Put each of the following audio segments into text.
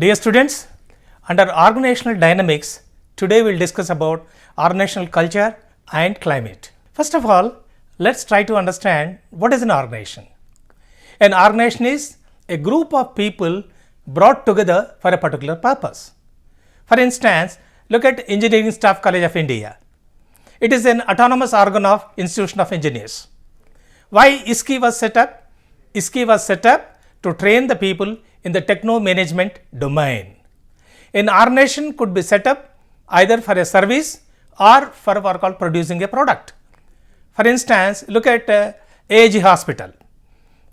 Dear students, under organizational dynamics, today we'll discuss about organizational culture and climate. First of all, let's try to understand what is an organization. An organization is a group of people brought together for a particular purpose. For instance, look at Engineering Staff College of India. It is an autonomous organ of Institution of Engineers. Why ISKI was set up? ISKI was set up to train the people in the techno-management domain. An organization could be set up either for a service or for what called producing a product. For instance, look at AG Hospital.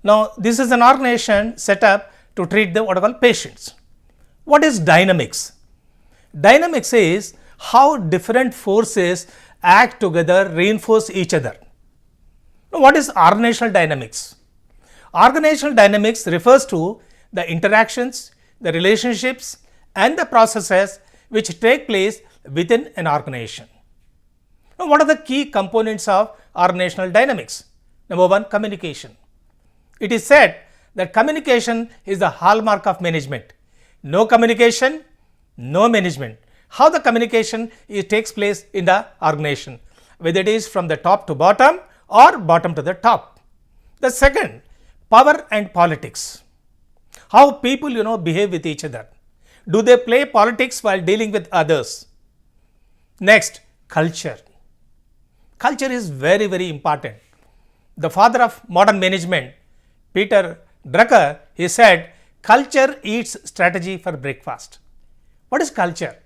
Now, this is an organization set up to treat the what are called patients. What is dynamics? Dynamics is how different forces act together, reinforce each other. Now, what is organizational dynamics? Organizational dynamics refers to the interactions, the relationships and the processes which take place within an organization. Now, what are the key components of organizational dynamics? Number one, communication. It is said that communication is the hallmark of management. No communication, no management. How the communication takes place in the organization, whether it is from the top to bottom or bottom to the top. The second, power and politics. How people behave with each other. Do they play politics while dealing with others? Next, culture. Culture is very, very important. The father of modern management, Peter Drucker, he said, culture eats strategy for breakfast. What is culture?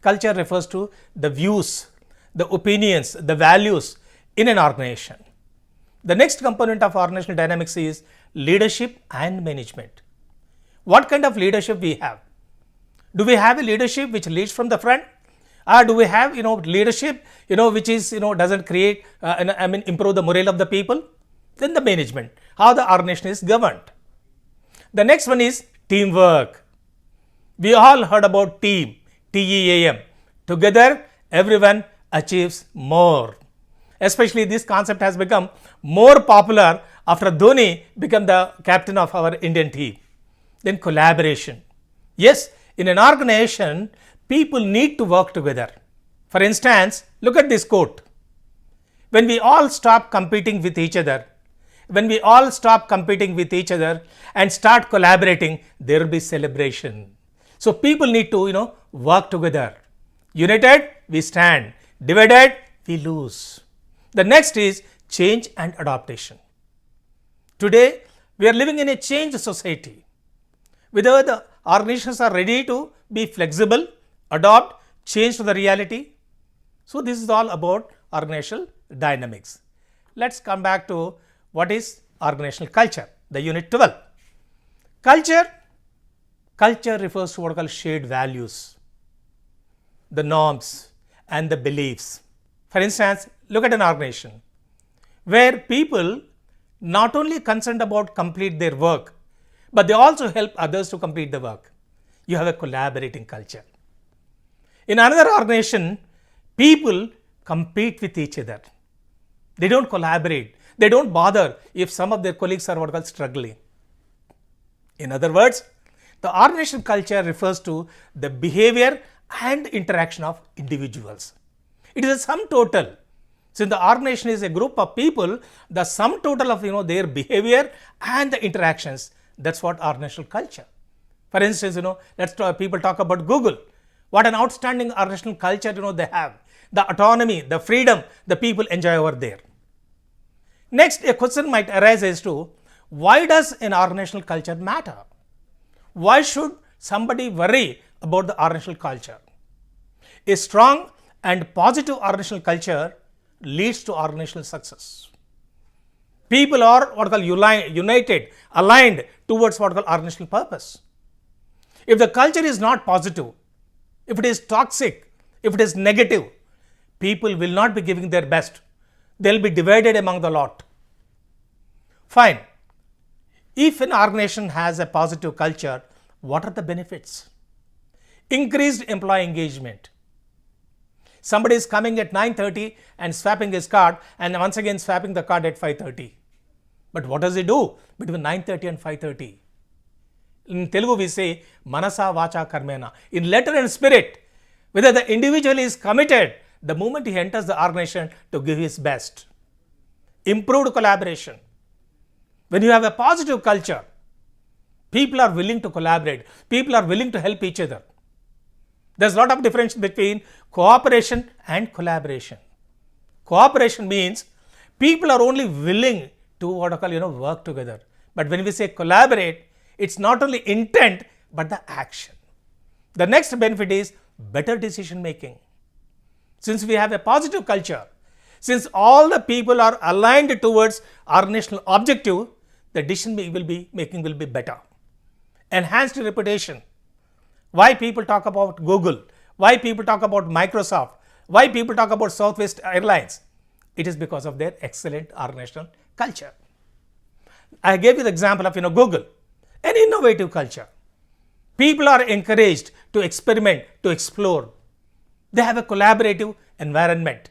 Culture refers to the views, the opinions, the values in an organization. The next component of organizational dynamics is leadership and management. What kind of leadership we have? Do we have a leadership which leads from the front? Or do we have leadership which is doesn't create improve the morale of the people? Then the management, how the organization is governed. The next one is teamwork. We all heard about team, TEAM. Together everyone achieves more. Especially this concept has become more popular after Dhoni became the captain of our Indian team. Then collaboration. Yes, in an organization, people need to work together. For instance, look at this quote. When we all stop competing with each other, and start collaborating, there will be celebration. So people need to work together. United, we stand. Divided, we lose. The next is change and adaptation. Today, we are living in a changed society. Whether the organizations are ready to be flexible, adopt, change to the reality. So, this is all about organizational dynamics. Let's come back to what is organizational culture, the unit 12. Culture refers to what are called shared values, the norms and the beliefs. For instance, look at an organization where people not only concerned about complete their work, but they also help others to complete the work. You have a collaborating culture. In another organization, people compete with each other. They don't collaborate. They don't bother if some of their colleagues are what called struggling. In other words, the organizational culture refers to the behavior and interaction of individuals. It is a sum total. Since the organization is a group of people, the sum total of their behavior and the interactions, that's what organizational culture. For instance, people talk about Google. What an outstanding organizational culture they have. The autonomy, the freedom the people enjoy over there. Next, a question might arise as to why does an organizational culture matter? Why should somebody worry about the organizational culture? A strong and positive organizational culture leads to organizational success. People are what called united, aligned towards what called organizational purpose. If the culture is not positive, if it is toxic, if it is negative, people will not be giving their best. They will be divided among the lot. Fine. If an organization has a positive culture, what are the benefits? Increased employee engagement. Somebody is coming at 9:30 and swapping his card and once again swapping the card at 5:30. But what does he do between 9:30 and 5:30? In Telugu we say manasa vacha karmena. In letter and spirit, whether the individual is committed the moment he enters the organization to give his best. Improved collaboration. When you have a positive culture, people are willing to collaborate, people are willing to help each other. There's a lot of difference between cooperation and collaboration. Cooperation means people are only willing to work together. But when we say collaborate, it's not only intent but the action. The next benefit is better decision making. Since we have a positive culture, since all the people are aligned towards organizational objective, the decision making will be better. Enhanced reputation. Why people talk about Google? Why people talk about Microsoft? Why people talk about Southwest Airlines? It is because of their excellent organizational culture. I gave you the example of Google, an innovative culture. People are encouraged to experiment, to explore. They have a collaborative environment.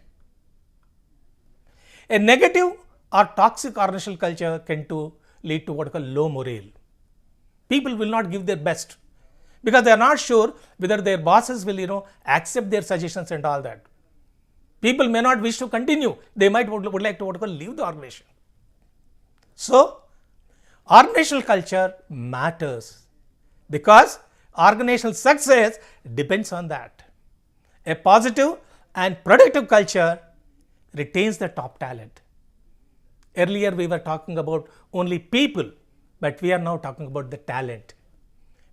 A negative or toxic organizational culture can lead to what we call low morale. People will not give their best because they are not sure whether their bosses will accept their suggestions and all that. People may not wish to continue. They might would like to leave the organization. So, organizational culture matters because organizational success depends on that. A positive and productive culture retains the top talent. Earlier we were talking about only people, but we are now talking about the talent.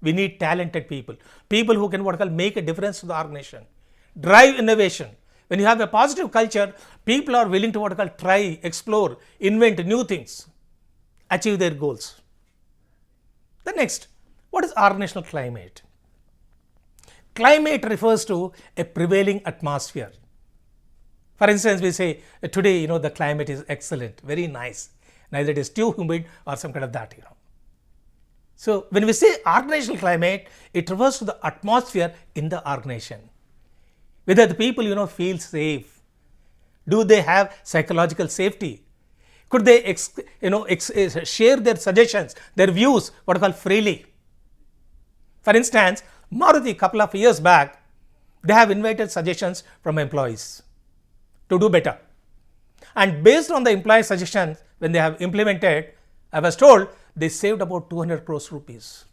We need talented people, people who can make a difference to the organization, drive innovation. When you have a positive culture, people are willing to try, explore, invent new things, achieve their goals. The next, what is organizational climate? Climate refers to a prevailing atmosphere. For instance, we say today the climate is excellent, very nice, neither it is too humid or some kind of that. So when we say organizational climate, it refers to the atmosphere in the organization. Whether the people feel safe, do they have psychological safety, could they share their suggestions, their views freely. For instance, Maruti couple of years back, they have invited suggestions from employees to do better, and based on the employee suggestions, when they have implemented, I was told they saved about 200 crores rupees.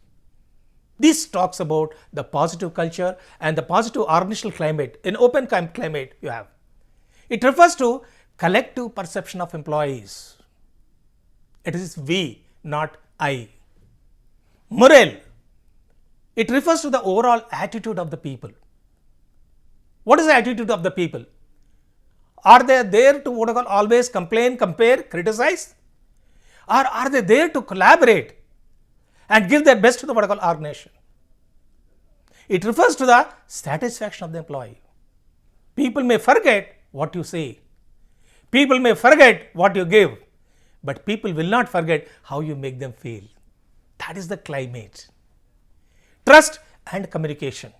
This talks about the positive culture and the positive organizational climate. In open climate you have. It refers to collective perception of employees. It is we, not I. Morale. It refers to the overall attitude of the people. What is the attitude of the people? Are they there to always complain, compare, criticize? Or are they there to collaborate and give their best to the organization? It refers to the satisfaction of the employee. People may forget what you say. People may forget what you give. But people will not forget how you make them feel. That is the climate. Trust and communication.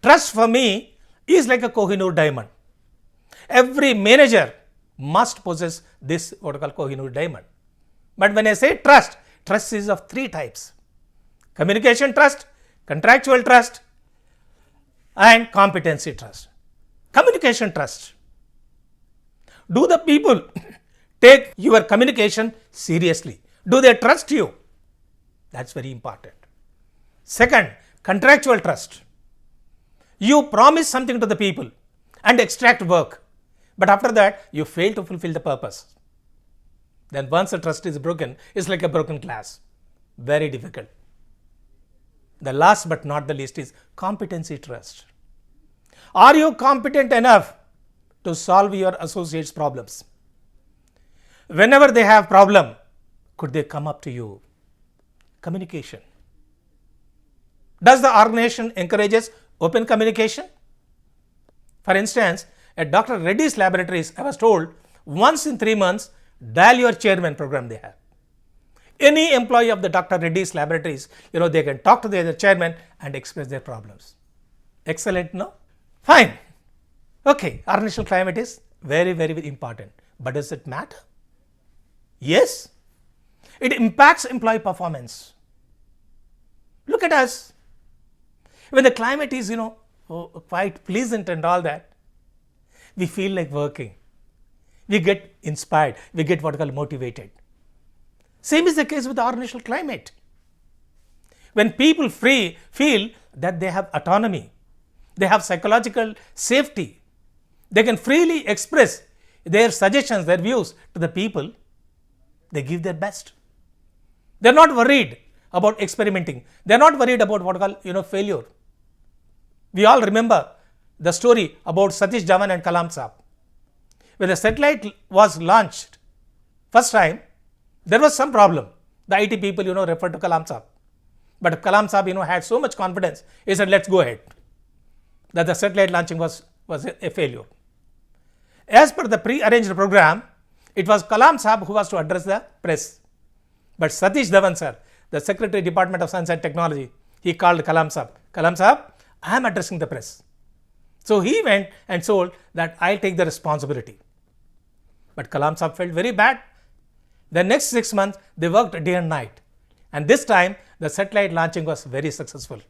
Trust for me is like a Kohinoor diamond. Every manager must possess this Kohinoor diamond. But when I say trust, trust is of three types: communication trust, contractual trust, and competency trust. Communication trust. Do the people take your communication seriously? Do they trust you? That's very important. Second, contractual trust. You promise something to the people and extract work, but after that you fail to fulfill the purpose. Then once the trust is broken, it's like a broken glass. Very difficult. The last but not the least is competency trust. Are you competent enough to solve your associates' problems? Whenever they have problem, could they come up to you? Communication. Does the organization encourages open communication? For instance, at Dr. Reddy's laboratories, I was told once in 3 months, dial your chairman program they have. Any employee of the Dr. Reddy's laboratories, they can talk to their chairman and express their problems. Excellent, no? Fine. Okay, organizational climate is very, very, very important. But does it matter? Yes. It impacts employee performance. Look at us. When the climate is, quite pleasant and all that, we feel like working. We get inspired. We get what we call motivated. Same is the case with the organizational climate. When people feel that they have autonomy, they have psychological safety, they can freely express their suggestions, their views to the people, they give their best. They are not worried about experimenting. They are not worried about what we call failure. We all remember the story about Satish Dhawan and Kalam Saab. When the satellite was launched first time, there was some problem. The IT people referred to Kalam Saab. But Kalam Saab had so much confidence, he said, let's go ahead. That the satellite launching was a failure. As per the pre-arranged program, it was Kalam Saab who was to address the press. But Satish Dhawan sir, the Secretary Department of Science and Technology, he called Kalam Saab. Kalam Saab, I am addressing the press. So he went and told that I'll take the responsibility. But Kalam Saab felt very bad. The next 6 months, they worked day and night. And this time, the satellite launching was very successful.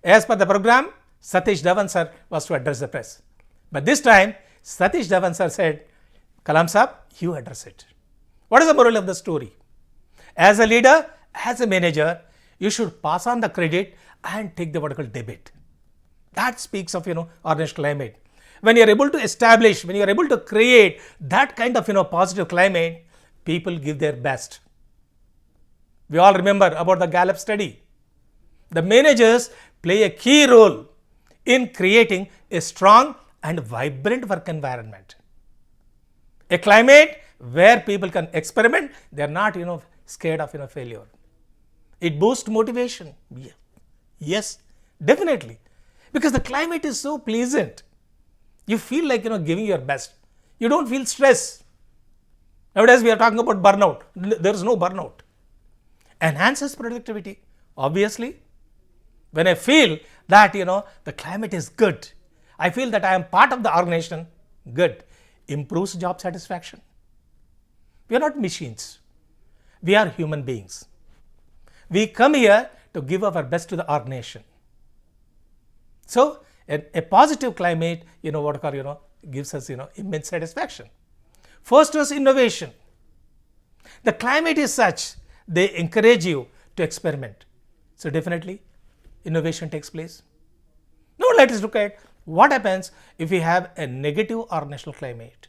As per the program, Satish Dhawan sir was to address the press. But this time, Satish Dhawan sir said, Kalam Saab, you address it. What is the moral of the story? As a leader, as a manager, you should pass on the credit and take the vertical debit. That speaks of organizational climate. When you are able to establish, when you are able to create that kind of positive climate, people give their best. We all remember about the Gallup study. The managers play a key role in creating a strong and vibrant work environment. A climate where people can experiment, they are not scared of failure. It boosts motivation. Yes, definitely. Because the climate is so pleasant. You feel like giving your best. You don't feel stress. Nowadays we are talking about burnout. There is no burnout. Enhances productivity. Obviously, when I feel that the climate is good, I feel that I am part of the organization, good. Improves job satisfaction. We are not machines. We are human beings. We come here to give our best to the organization. So a positive climate, gives us immense satisfaction. Fosters innovation. The climate is such, they encourage you to experiment. So definitely innovation takes place. Now let us look at what happens if we have a negative organizational climate.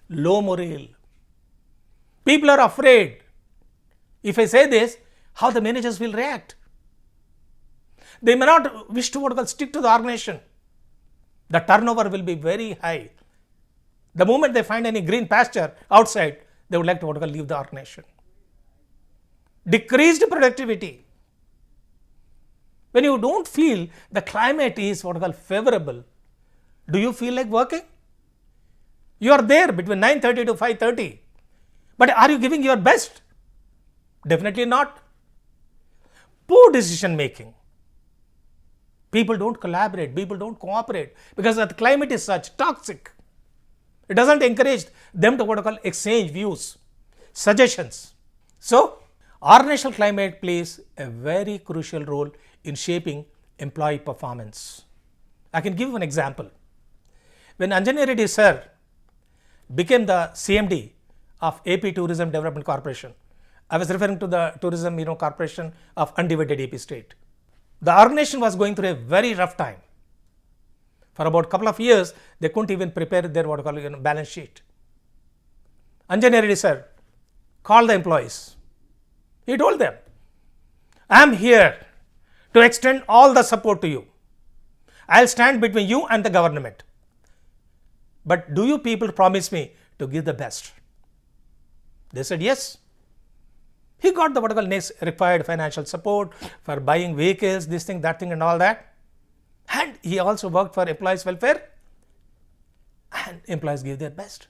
Low morale. People are afraid. If I say this, how the managers will react. They may not wish to stick to the organization. The turnover will be very high. The moment they find any green pasture outside, they would like to leave the organization. Decreased productivity. When you don't feel the climate is favorable, do you feel like working? You are there between 9:30 to 5:30. But are you giving your best? Definitely not. Poor decision making. People don't collaborate, people don't cooperate because the climate is such toxic. It doesn't encourage them to exchange views, suggestions. So, organizational climate plays a very crucial role in shaping employee performance. I can give you an example. When Anjani Reddy sir became the CMD of AP Tourism Development Corporation, I was referring to the Tourism Corporation of Undivided AP State. The organization was going through a very rough time. For about a couple of years, they couldn't even prepare their balance sheet. Anjani Reddy sir called the employees. He told them, I am here to extend all the support to you. I'll stand between you and the government. But do you people promise me to give the best? They said yes. He got the required financial support for buying vehicles, this thing, that thing and all that. And he also worked for employees' welfare and employees gave their best.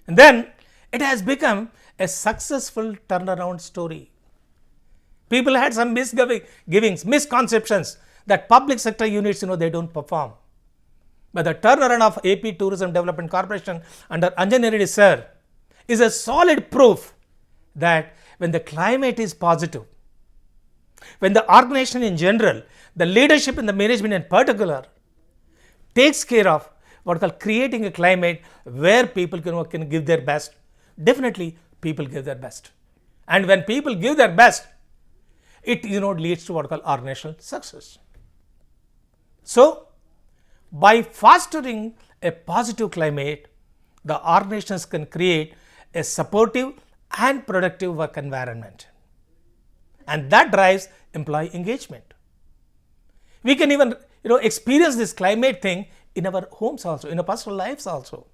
And then it has become a successful turnaround story. People had some misgivings, misconceptions that public sector units, they don't perform. But the turnaround of AP Tourism Development Corporation under Anjani Reddy sir is a solid proof that when the climate is positive, When the organization in general, the leadership and the management in particular, takes care of what we call creating a climate where people can give their best, definitely people give their best. And when people give their best, it leads to what we call organizational success. So, by fostering a positive climate, the organizations can create a supportive and productive work environment, and that drives employee engagement. We can even experience this climate thing in our homes also, in our personal lives also.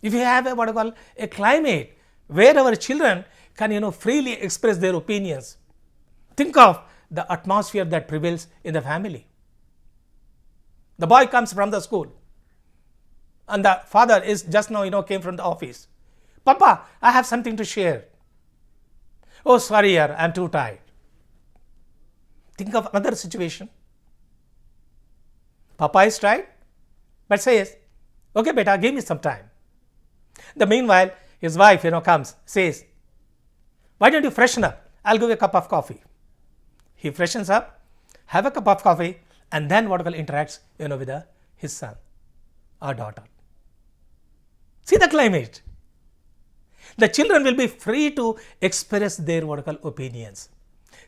If you have a what I call a climate where our children can freely express their opinions, think of the atmosphere that prevails in the family. The boy comes from the school and the father is just now came from the office. Papa, I have something to share. Oh, sorry, yaar, I'm too tired. Think of another situation. Papa is tired, but says, okay, beta, give me some time. The meanwhile, his wife comes, says, why don't you freshen up? I'll give you a cup of coffee. He freshens up, have a cup of coffee, and then what interacts with his son or daughter. See the climate. The children will be free to express their opinions,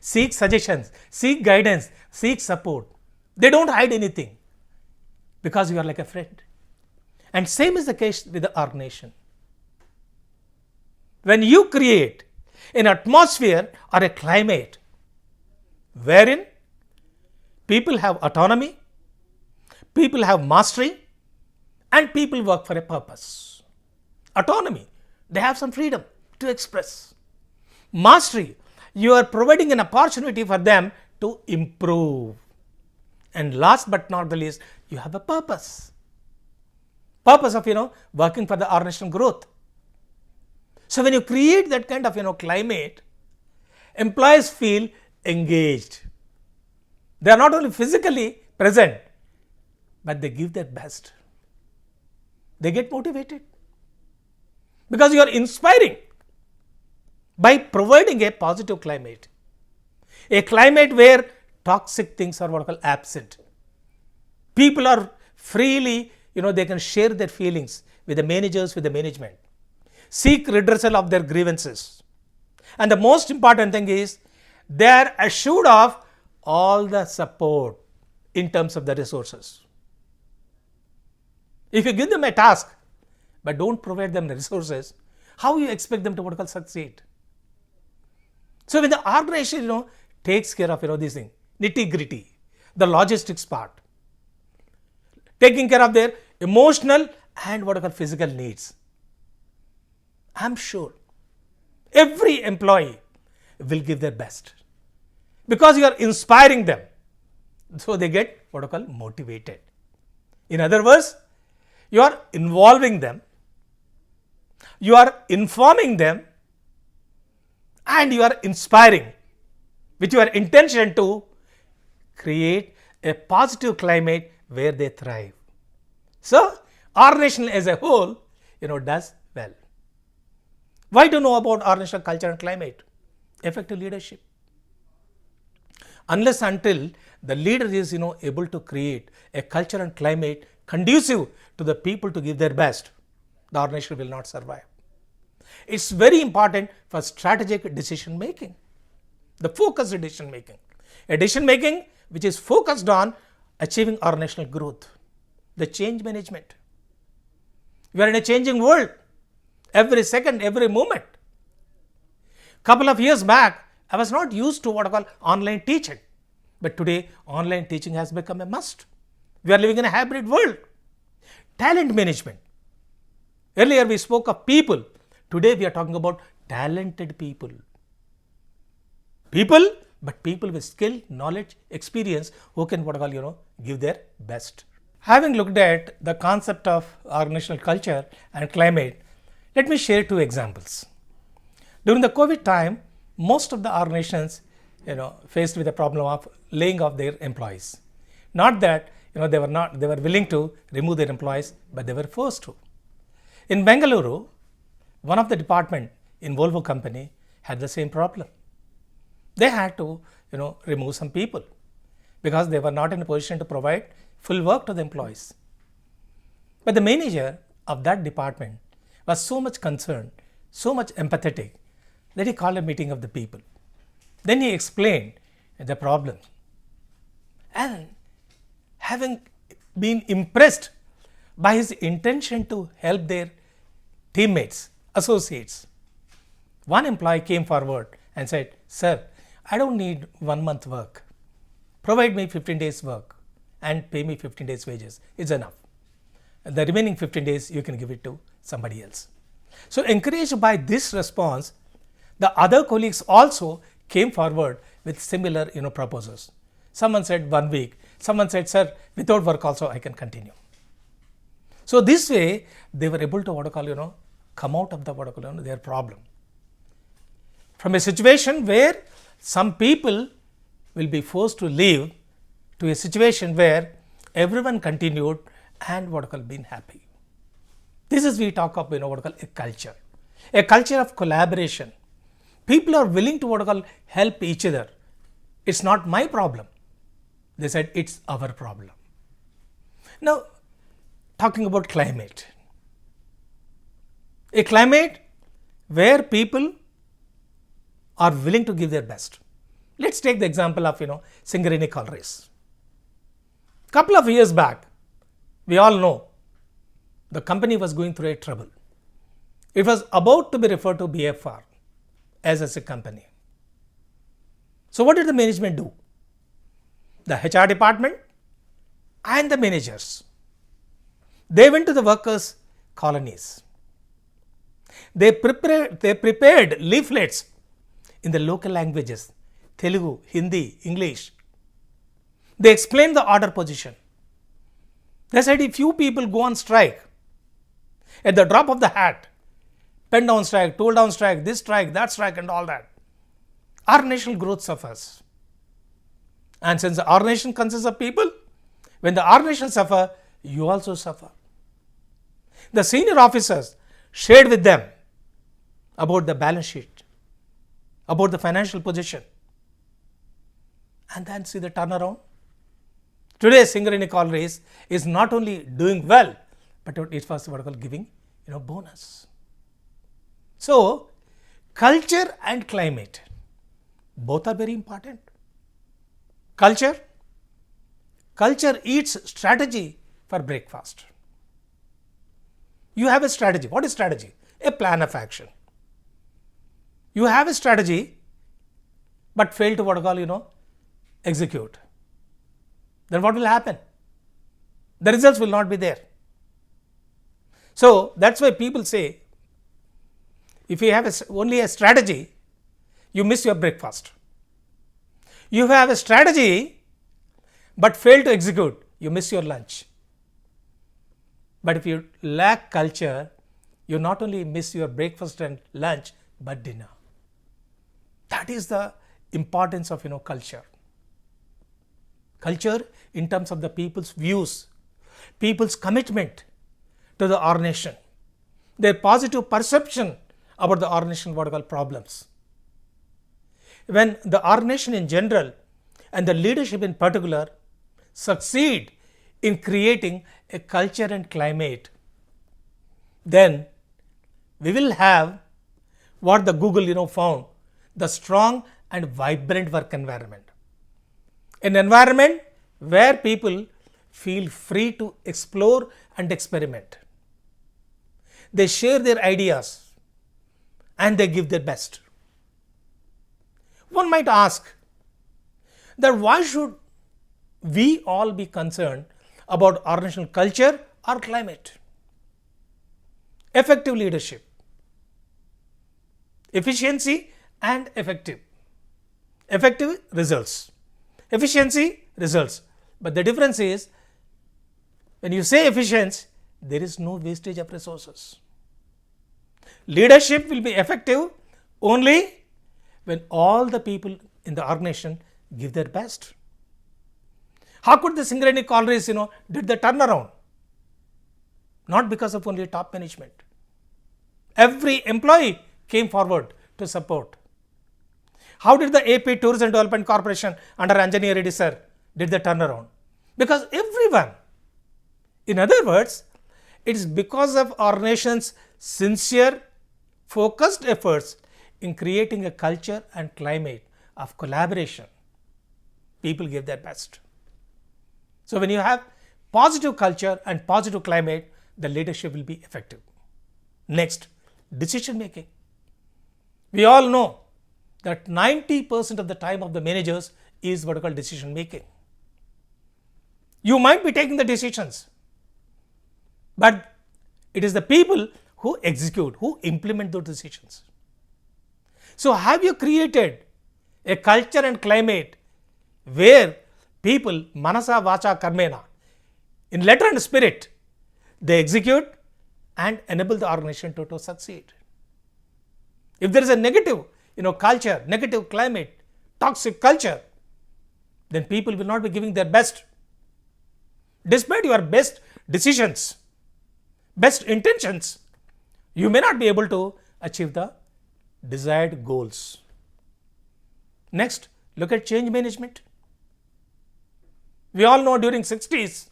seek suggestions, seek guidance, seek support. They don't hide anything because you are like a friend. And same is the case with the organization. When you create an atmosphere or a climate wherein people have autonomy, people have mastery, and people work for a purpose. Autonomy, they have some freedom to express. Mastery, you are providing an opportunity for them to improve. And last but not the least, you have a purpose. Purpose of working for the organizational growth. So when you create that kind of climate, employees feel engaged. They are not only physically present, but they give their best. They get motivated because you are inspiring by providing a positive climate, a climate where toxic things are what I call absent. People are freely, they can share their feelings with the managers, with the management, seek redressal of their grievances. And the most important thing is they are assured of all the support in terms of the resources. If you give them a task, but don't provide them the resources, how you expect them to what I call succeed? So when the organization takes care of these things, nitty gritty, the logistics part, taking care of their emotional and what I call physical needs, I'm sure every employee will give their best because you are inspiring them. So they get what I call motivated. In other words, you are involving them, you are informing them, and you are inspiring with your intention to create a positive climate where they thrive. So, organization as a whole, does well. Why to know about organizational culture and climate? Effective leadership. Unless until the leader is able to create a culture and climate conducive to the people to give their best, the organization will not survive. It's very important for strategic decision making, the focused decision making, a decision making which is focused on achieving organizational growth, the change management. We are in a changing world, every second, every moment. Couple of years back, I was not used to what I call online teaching, but today online teaching has become a must. We are living in a hybrid world. Talent management. Earlier we spoke of people. Today we are talking about talented people. People, but people with skill, knowledge, experience who can what I call give their best. Having looked at the concept of organizational culture and climate, let me share two examples. During the COVID time, most of the organizations faced with the problem of laying off their employees. Not that they were willing to remove their employees, but they were forced to. In Bengaluru, one of the department in Volvo company had the same problem. They had to remove some people because they were not in a position to provide full work to the employees. But the manager of that department was so much concerned, so much empathetic, that he called a meeting of the people. Then he explained the problem. And having been impressed by his intention to help their teammates, associates, one employee came forward and said, "Sir, I don't need 1 month work. Provide me 15 days work and pay me 15 days wages. It's enough. The remaining 15 days you can give it to somebody else." So encouraged by this response, the other colleagues also came forward with similar proposals. Someone said 1 week, someone said, "Sir, without work also I can continue." So this way they were able to come out of the their problem. From a situation where some people will be forced to leave to a situation where everyone continued and been happy. This is we talk of a culture of collaboration. People are willing to help each other. It's not my problem. They said it's our problem. Now, talking about climate. A climate where people are willing to give their best. Let's take the example of Singareni collieries. Couple of years back, we all know the company was going through a trouble. It was about to be referred to BFR as a company. So what did the management do? The HR department and the managers, they went to the workers' colonies. They prepared leaflets in the local languages, Telugu, Hindi, English. They explained the order position. They said if you people go on strike, at the drop of the hat, pen down strike, tool down strike, this strike, that strike and all that, our national growth suffers. And since our nation consists of people, when the our nation suffer, you also suffer. The senior officers shared with them about the balance sheet, about the financial position, and then see the turnaround. Today, Singareni collieries is not only doing well, but it was giving bonus. So, culture and climate, both are very important. Culture eats strategy for breakfast. You have a strategy. What is strategy? A plan of action. You have a strategy, but fail to execute. Then what will happen? The results will not be there. So that's why people say, if you have only a strategy, you miss your breakfast. You have a strategy, but fail to execute, you miss your lunch. But if you lack culture, you not only miss your breakfast and lunch, but dinner. That is the importance of culture. Culture in terms of the people's views, people's commitment to the organization, their positive perception about the organization problems. When the organization in general and the leadership in particular succeed in creating a culture and climate, then we will have what the Google found, the strong and vibrant work environment. An environment where people feel free to explore and experiment. They share their ideas and they give their best. One might ask that why should we all be concerned about organizational culture or climate? Effective leadership, efficiency and effective results. Efficiency, results. But the difference is, when you say efficiency, there is no wastage of resources. Leadership will be effective only when all the people in the organization give their best. How could the Singareni collieries, did the turnaround? Not because of only top management. Every employee came forward to support. How did the AP Tourism Development Corporation under Anjani Reddy sir did the turnaround? Because everyone, in other words, it is because of our nation's sincere, focused efforts in creating a culture and climate of collaboration. People give their best. So when you have positive culture and positive climate, the leadership will be effective. Next, decision making. We all know that 90% of the time of the managers is what we call decision making. You might be taking the decisions, but it is the people who execute, who implement those decisions. So have you created a culture and climate where people, manasa, vacha, karmena, in letter and spirit, they execute and enable the organization to succeed? If there is a negative, culture, negative climate, toxic culture, then people will not be giving their best. Despite your best decisions, best intentions, you may not be able to achieve the desired goals. Next, look at change management. We all know during 60s,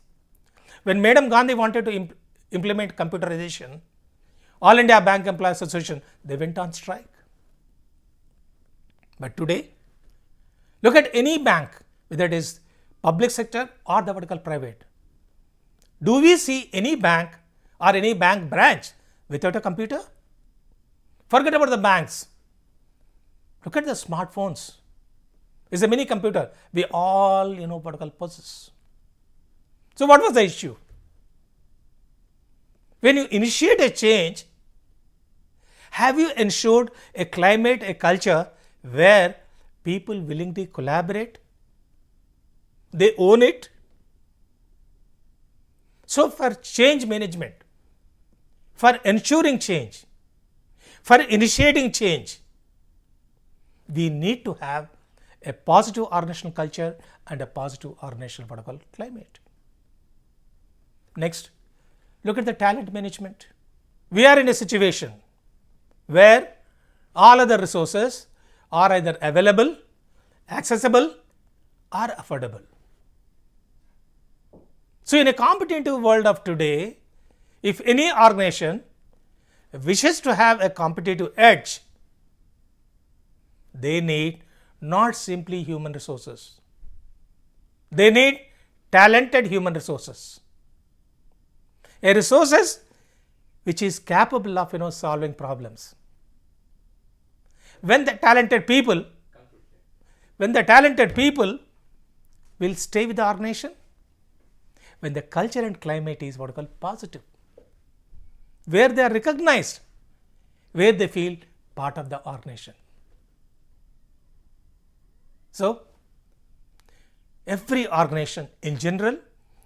when Madam Gandhi wanted to implement computerization, All India Bank Employees Association, they went on strike. But today, look at any bank, whether it is public sector or the vertical private. Do we see any bank or any bank branch without a computer? Forget about the banks. Look at the smartphones. It's a mini computer. We all, vertical possess. So what was the issue? When you initiate a change, have you ensured a climate, a culture where people willingly collaborate? They own it. So for change management, for ensuring change, for initiating change, we need to have a positive organizational culture and a positive organizational protocol climate. Next, look at the talent management. We are in a situation where all other resources are either available, accessible, or affordable. So in a competitive world of today, if any organization wishes to have a competitive edge, they need not simply human resources. They need talented human resources. A resources which is capable of solving problems. When the talented people will stay with the organization, when the culture and climate is what we call positive, where they are recognized, where they feel part of the organization. So every organization in general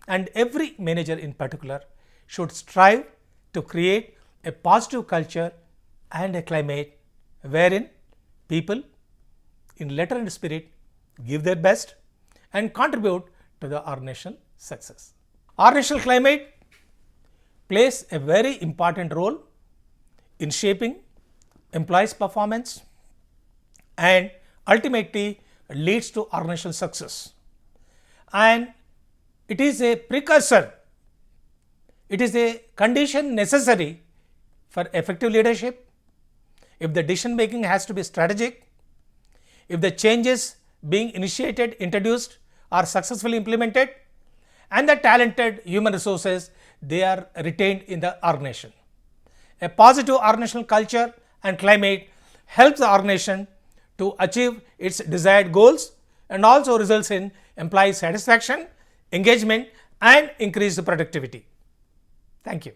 and every manager in particular should strive to create a positive culture and a climate wherein people in letter and spirit give their best and contribute to the organizational success. Organizational climate plays a very important role in shaping employees' performance and ultimately leads to organizational success. And it is a precursor, it is a condition necessary for effective leadership. If the decision making has to be strategic, if the changes being initiated, introduced are successfully implemented, and the talented human resources, they are retained in the organization. A positive organizational culture and climate helps the organization to achieve its desired goals and also results in employee satisfaction, engagement, and increased productivity. Thank you.